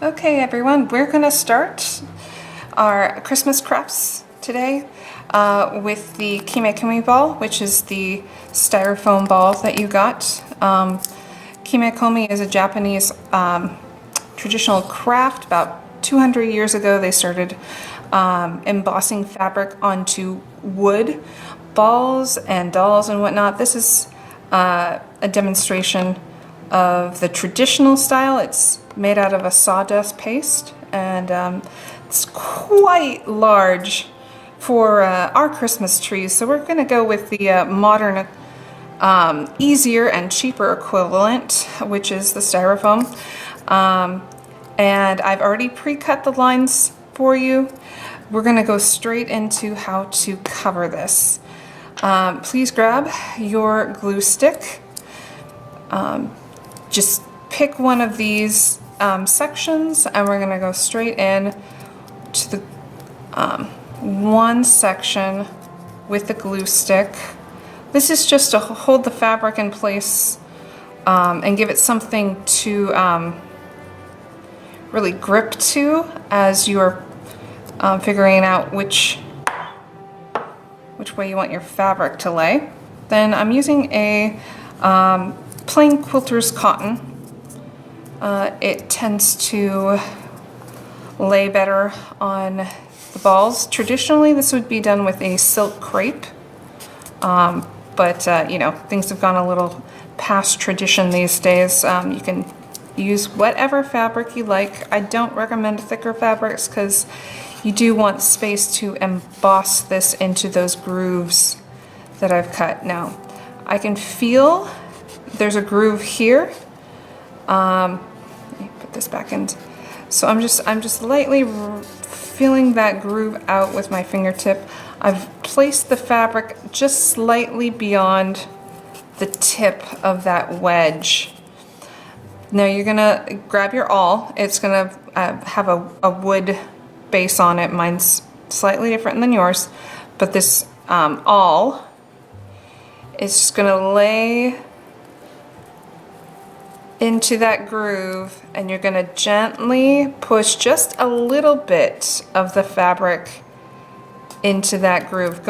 Okay everyone, we're going to start our Christmas crafts today with the Kimekomi ball, which is the styrofoam ball that you got. Kimekomi is a Japanese traditional craft. About 200 years ago they started embossing fabric onto wood balls and dolls and whatnot. This is a demonstration of the traditional style. It's made out of a sawdust paste, and it's quite large for our Christmas trees. So we're going to go with the modern, easier and cheaper equivalent, which is the styrofoam. And I've already pre-cut the lines for you. We're going to go straight into how to cover this. Please grab your glue stick. Just pick one of these sections, and we're going to go straight in to the one section with the glue stick. This is just to hold the fabric in place and give it something to really grip to as you're figuring out which way you want your fabric to lay. Then I'm using a plain quilter's cotton. It tends to lay better on the balls. Traditionally this would be done with a silk crepe, but you know, things have gone a little past tradition these days. You can use whatever fabric you like. I don't recommend thicker fabrics because you do want space to emboss this into those grooves that I've cut. Now I can feel there's a groove here. Let me put this back in. So I'm just lightly feeling that groove out with my fingertip. I've placed the fabric just slightly beyond the tip of that wedge. Now you're gonna grab your awl. It's gonna have a wood base on it. Mine's slightly different than yours, but this awl is just gonna lay into that groove, and you're going to gently push just a little bit of the fabric into that groove.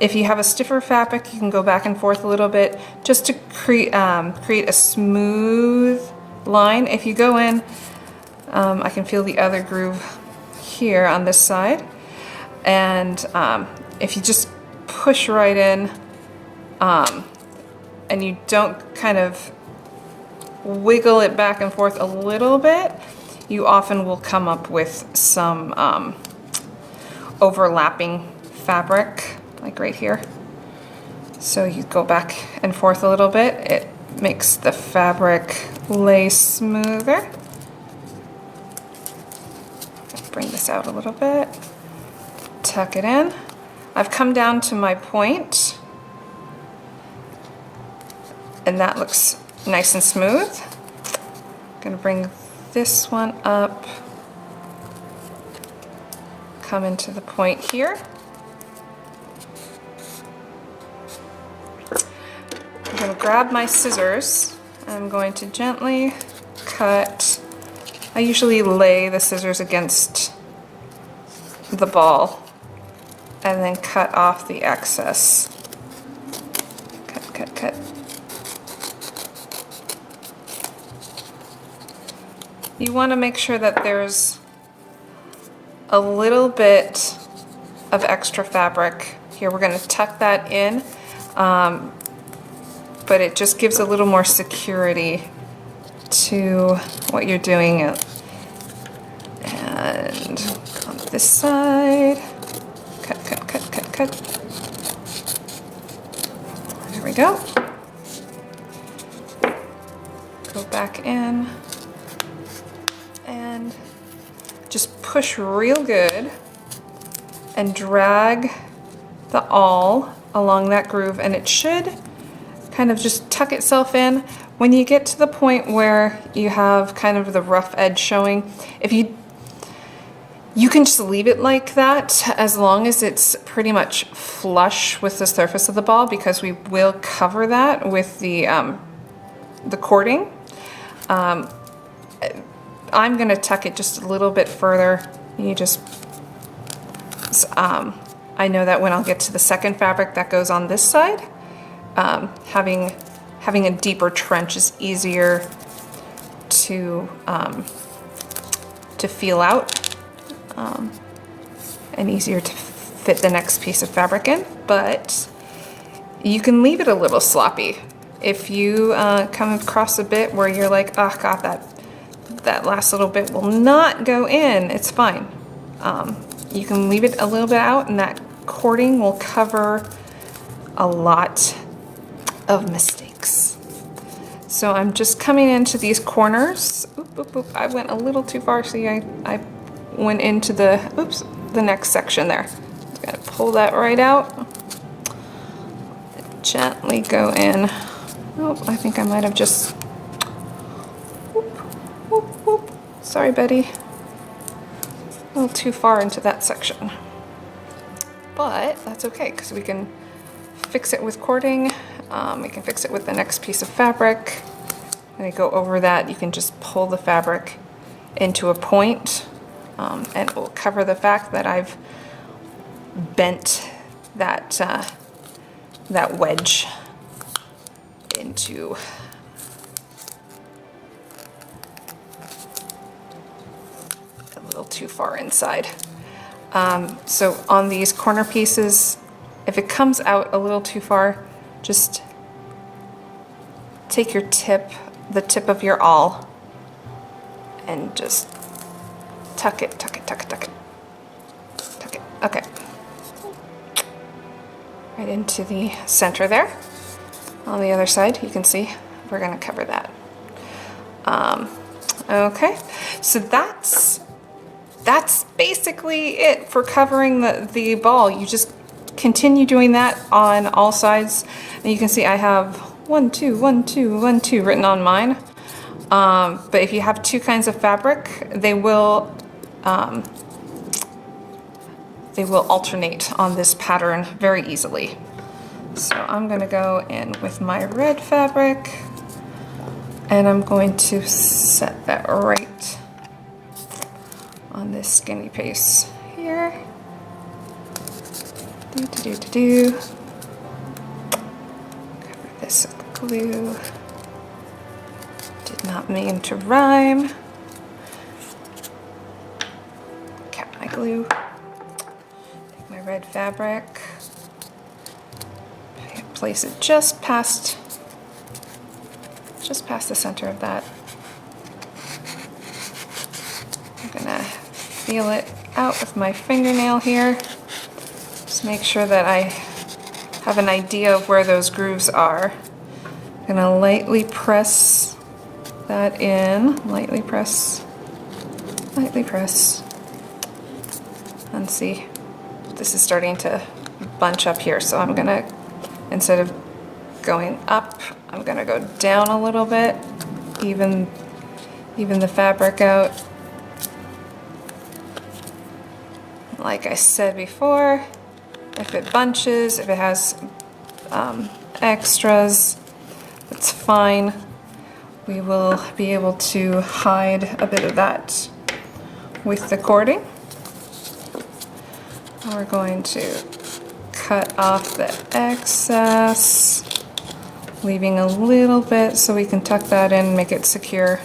If you have a stiffer fabric, you can go back and forth a little bit just to create a smooth line. If you go in, I can feel the other groove here on this side, and if you just push right in and you don't kind of wiggle it back and forth a little bit, you often will come up with some overlapping fabric, like right here. So you go back and forth a little bit. It makes the fabric lay smoother. Bring this out a little bit. Tuck it in. I've come down to my point, and that looks nice and smooth. I'm gonna bring this one up, come into the point here. I'm gonna grab my scissors. I'm going to gently cut. I usually lay the scissors against the ball and then cut off the excess. Cut, cut, cut. You want to make sure that there's a little bit of extra fabric here. We're going to tuck that in, but it just gives a little more security to what you're doing. And on this side, cut, cut, cut, cut, cut. There we go. Go back in. And just push real good and drag the awl along that groove, and it should kind of just tuck itself in. When you get to the point where you have kind of the rough edge showing, you can just leave it like that as long as it's pretty much flush with the surface of the ball, because we will cover that with the cording. I'm gonna tuck it just a little bit further. You just, I know that when I'll get to the second fabric that goes on this side, having a deeper trench is easier to feel out and easier to fit the next piece of fabric in, but you can leave it a little sloppy. If you come across a bit where you're like, oh god, that last little bit will not go in, it's fine. You can leave it a little bit out, and that cording will cover a lot of mistakes. So I'm just coming into these corners. Oop, oop, oop. I went a little too far. See, I went into the next section there. Just gonna pull that right out. Gently go in. Oh, I think I might have just, whoop, whoop, whoop. Sorry, Betty. A little too far into that section. But that's okay, because we can fix it with cording. We can fix it with the next piece of fabric. When I go over that, you can just pull the fabric into a point, and it will cover the fact that I've bent that wedge into a little too far inside. So on these corner pieces, if it comes out a little too far, just take your tip, the tip of your awl, and just tuck it, tuck it, tuck it, tuck it, tuck it. Okay. Right into the center there. On the other side, you can see we're going to cover that. Okay, so that's basically it for covering the ball. You just continue doing that on all sides, and you can see I have 1, 2, 1, 2, 1, 2 written on mine. But if you have two kinds of fabric, they will alternate on this pattern very easily. So I'm going to go in with my red fabric, and I'm going to set that right on this skinny piece here. Cover this with glue. Did not mean to rhyme. Cap my glue. Take my red fabric. Place it just past the center of that. I'm gonna feel it out with my fingernail here. Just make sure that I have an idea of where those grooves are. I'm gonna lightly press that in, lightly press, and see, this is starting to bunch up here, so I'm gonna, instead of going up, I'm gonna go down a little bit, even the fabric out. Like I said before, if it bunches, if it has extras, that's fine. We will be able to hide a bit of that with the cording. We're going to cut off the excess, leaving a little bit so we can tuck that in and make it secure.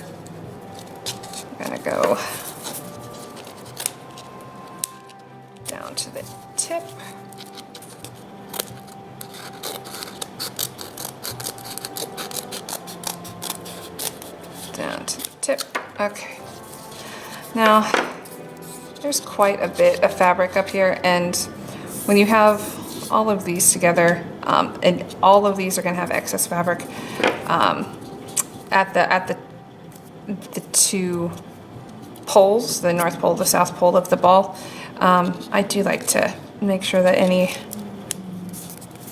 I'm gonna go down to the tip. Down to the tip. Okay. Now, there's quite a bit of fabric up here, and when you have all of these together, and all of these are going to have excess fabric at the two poles, the North Pole, the South Pole of the ball. I do like to make sure that any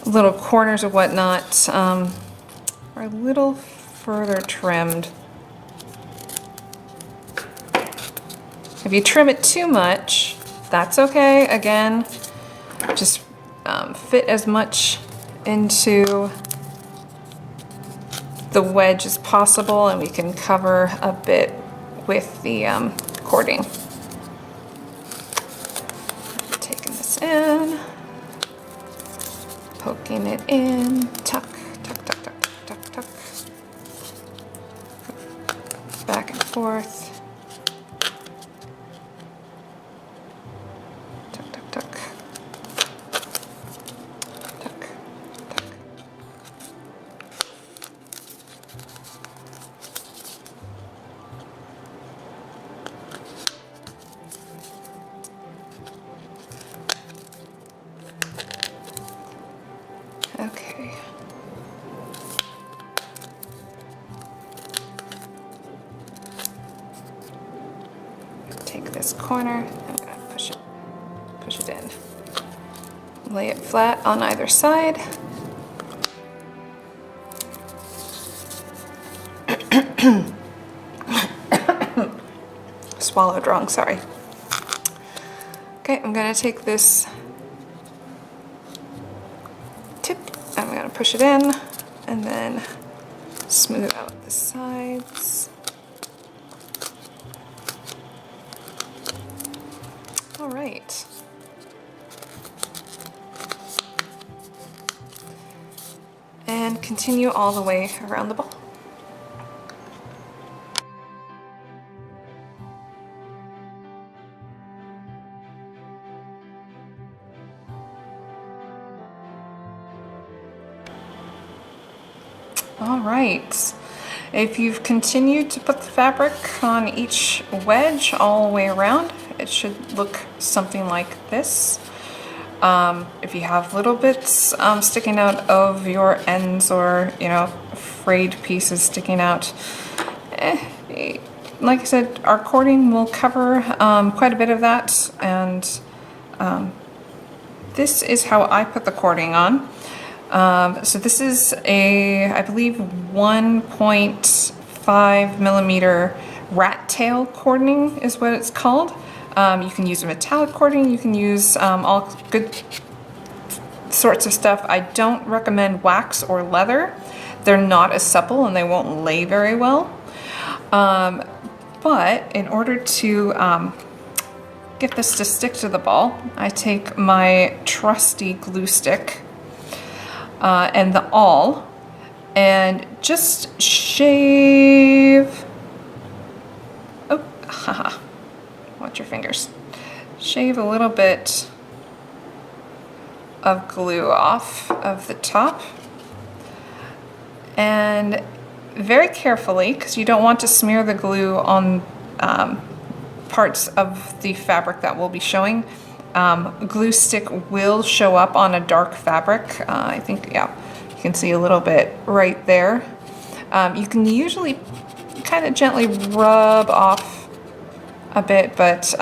little corners or whatnot are a little further trimmed. If you trim it too much, that's okay. Again, just fit as much into the wedge as possible, and we can cover a bit with the cording. Taking this in, poking it in, tuck, tuck, tuck, tuck, tuck, tuck, back and forth. Tuck, tuck, tuck. Tuck, tuck. Okay. Take this corner, I'm gonna push it in. Lay it flat on either side. Swallowed wrong, sorry. Okay, I'm gonna take this tip, I'm gonna push it in, and then smooth out the sides. All right. And continue all the way around the ball. All right. If you've continued to put the fabric on each wedge all the way around, it should look something like this. If you have little bits sticking out of your ends, or frayed pieces sticking out, like I said, our cording will cover quite a bit of that, and this is how I put the cording on. So this is I believe 1.5 millimeter rat tail cording is what it's called. You can use a metallic cording, you can use all good sorts of stuff. I don't recommend wax or leather. They're not as supple and they won't lay very well. But in order to get this to stick to the ball, I take my trusty glue stick and the awl and just shave. Oh, haha. Watch your fingers. Shave a little bit of glue off of the top, and very carefully, because you don't want to smear the glue on parts of the fabric that we'll be showing. Glue stick will show up on a dark fabric. I think, yeah, you can see a little bit right there. You can usually kind of gently rub off a bit, but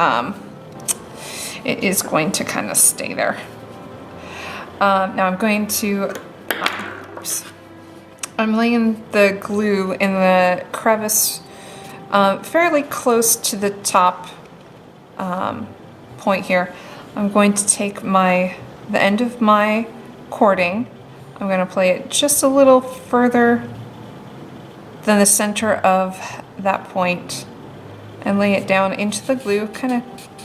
it is going to kind of stay there. Now I'm going to, I'm laying the glue in the crevice fairly close to the top point here. I'm going to take the end of my cording, I'm going to play it just a little further than the center of that point, and lay it down into the glue, kind of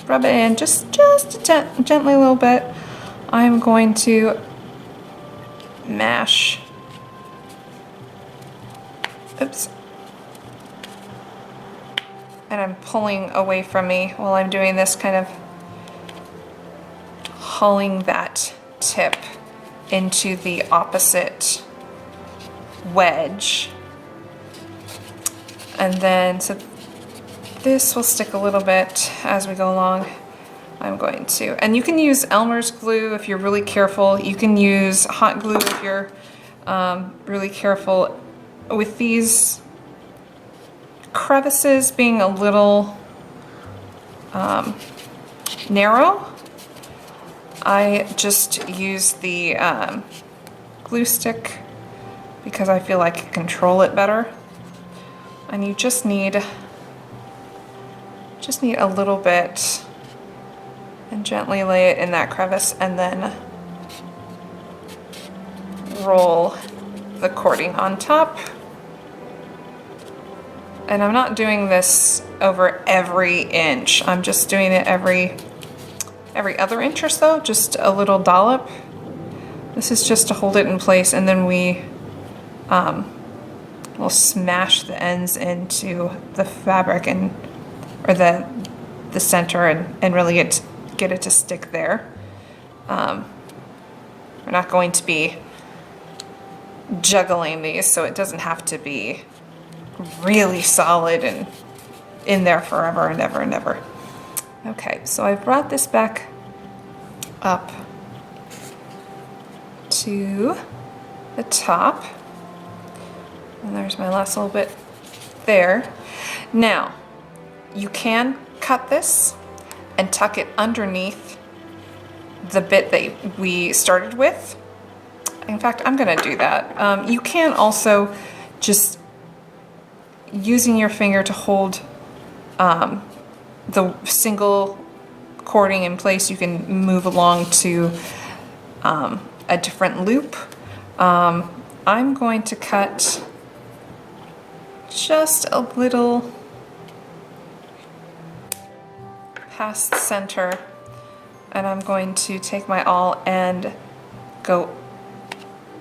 rub it in just gently a little bit. I'm going to mash, oops, and I'm pulling away from me while I'm doing this, kind of hauling that tip into the opposite wedge. And then, so this will stick a little bit as we go along. I'm going to, and you can use Elmer's glue if you're really careful. You can use hot glue if you're really careful. With these crevices being a little narrow, I just use the glue stick because I feel like I can control it better. And you just need a little bit, and gently lay it in that crevice, and then roll the cording on top, And I'm not doing this over every inch. I'm just doing it every other inch or so, just a little dollop. This is just to hold it in place, and then we'll smash the ends into the fabric or the center and really get it to stick there. We're not going to be juggling these, so it doesn't have to be really solid and in there forever and ever and ever. Okay, so I've brought this back up to the top, and there's my last little bit there. Now, you can cut this and tuck it underneath the bit that we started with. In fact, I'm gonna do that. You can also just using your finger to hold the single cording in place, you can move along to a different loop. I'm going to cut just a little past the center, and I'm going to take my awl and go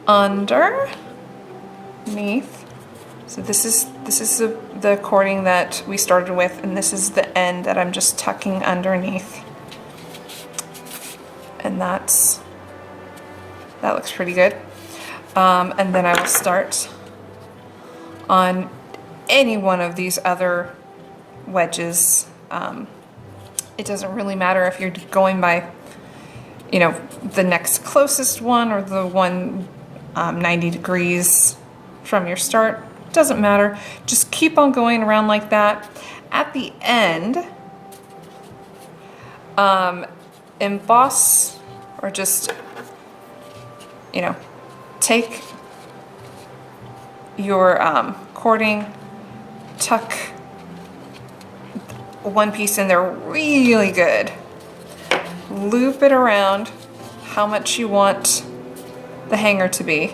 underneath. So this is the cording that we started with, and this is the end that I'm just tucking underneath. And that looks pretty good. And then I will start on any one of these other wedges. It doesn't really matter if you're going by, you know, the next closest one or the one 90 degrees from your start. Doesn't matter. Just keep on going around like that. At the end, emboss, or just, you know, take your cording, tuck one piece in there really good, loop it around how much you want the hanger to be,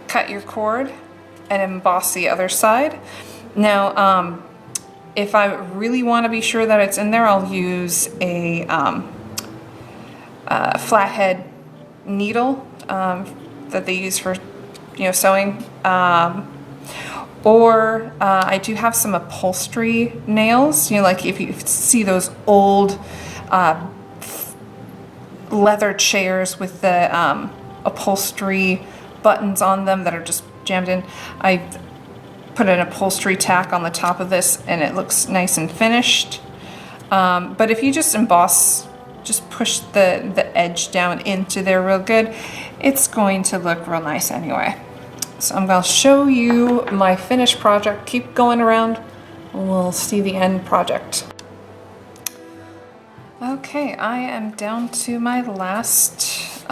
cut your cord and emboss the other side. Now if I really want to be sure that it's in there, I'll use a flathead needle that they use for, you know, sewing, or I do have some upholstery nails, you know, like if you see those old leather chairs with the upholstery buttons on them that are just jammed in. I put an upholstery tack on the top of this and it looks nice and finished. But if you just emboss, just push the edge down into there real good, it's going to look real nice anyway. So I'm going to show you my finished project. Keep going around, we'll see the end project. Okay, I am down to my last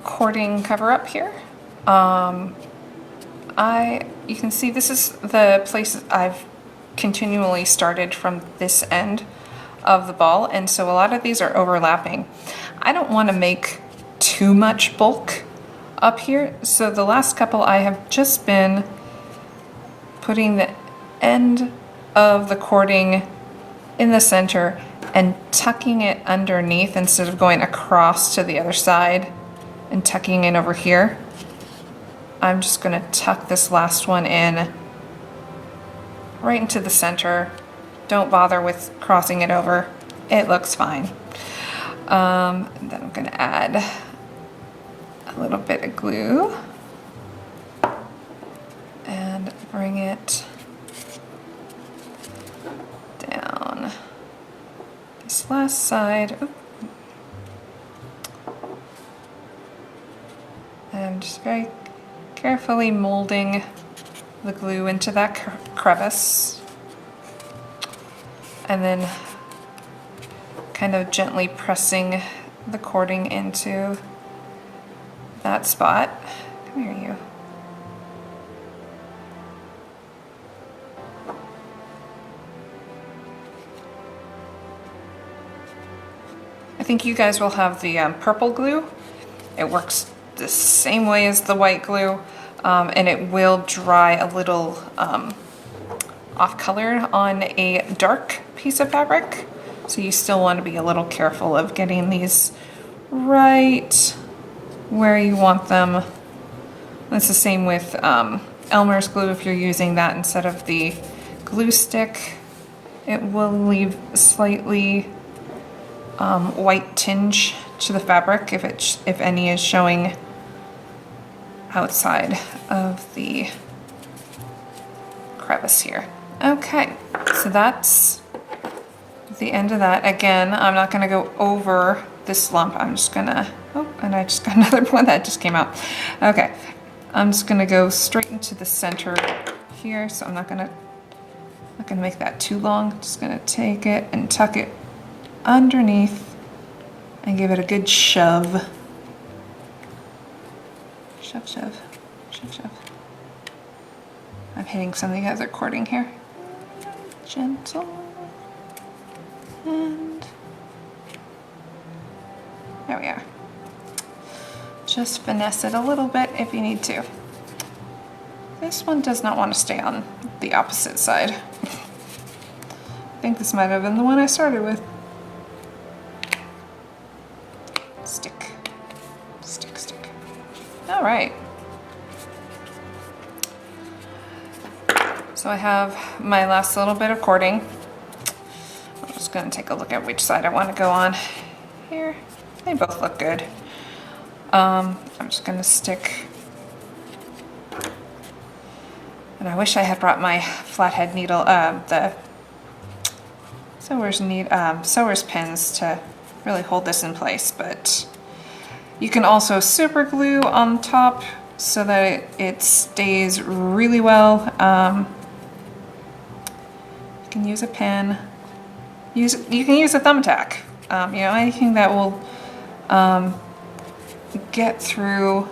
cording cover up here. You can see this is the place I've continually started from this end of the ball, and so a lot of these are overlapping. I don't want to make too much bulk up here, so the last couple I have just been putting the end of the cording in the center and tucking it underneath instead of going across to the other side and tucking in over here. I'm just going to tuck this last one in right into the center. Don't bother with crossing it over. It looks fine. And then I'm going to add a little bit of glue and bring it down this last side. Oop. And just very carefully molding the glue into that crevice, and then kind of gently pressing the cording into that spot. Come here, you. I think you guys will have the purple glue. It works the same way as the white glue. and it will dry a little off color on a dark piece of fabric. So you still want to be a little careful of getting these right where you want them. It's the same with Elmer's glue. If you're using that instead of the glue stick, it will leave a slightly white tinge to the fabric if any is showing outside of the crevice here. Okay, so that's the end of that. Again, I'm not going to go over this lump. I'm just gonna, oh, and I just got another one that just came out. Okay, I'm just gonna go straight into the center here. So I'm not gonna make that too long. I'm just gonna take it and tuck it underneath and give it a good shove. Shove, shove, shove, shove. I'm hitting something as they're recording here. Gentle. And there we are. Just finesse it a little bit if you need to. This one does not want to stay on the opposite side. I think this might have been the one I started with. Stick, stick, stick. All right. So I have my last little bit of cording. I'm just going to take a look at which side I want to go on here. They both look good. I'm just going to stick, and I wish I had brought my flathead needle, the Sawyer's pins to really hold this in place, but you can also super glue on top so that it stays really well. You can use a pin. You can use a thumbtack. You know, anything that will get through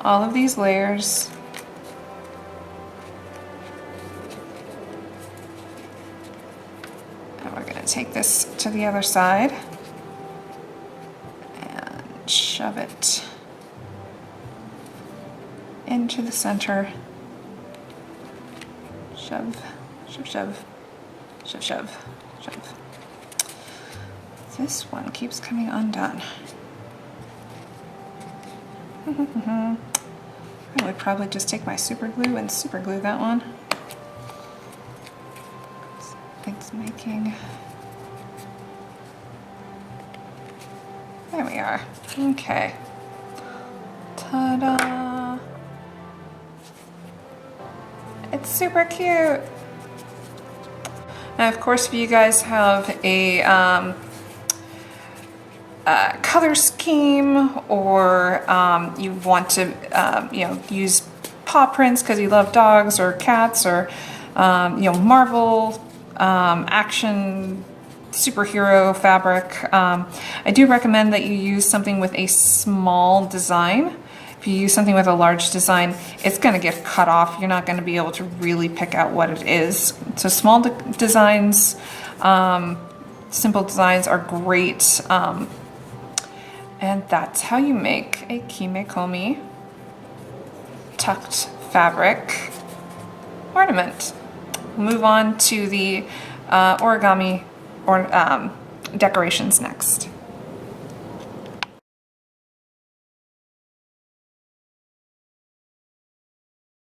all of these layers. And we're going to take this to the other side and shove it into the center. Shove, shove, shove, shove, shove, shove. This one keeps coming undone. I would probably just take my super glue and super glue that one. It's making... There we are. Okay. Ta-da! It's super cute! Now, of course, if you guys have a color scheme, or you want to you know, use paw prints because you love dogs or cats, or you know, Marvel action superhero fabric, I do recommend that you use something with a small design. If you use something with a large design, it's going to get cut off. You're not going to be able to really pick out what it is. So small designs, simple designs are great. And that's how you make a Kimekomi tucked fabric ornament. We'll move on to the origami or decorations next.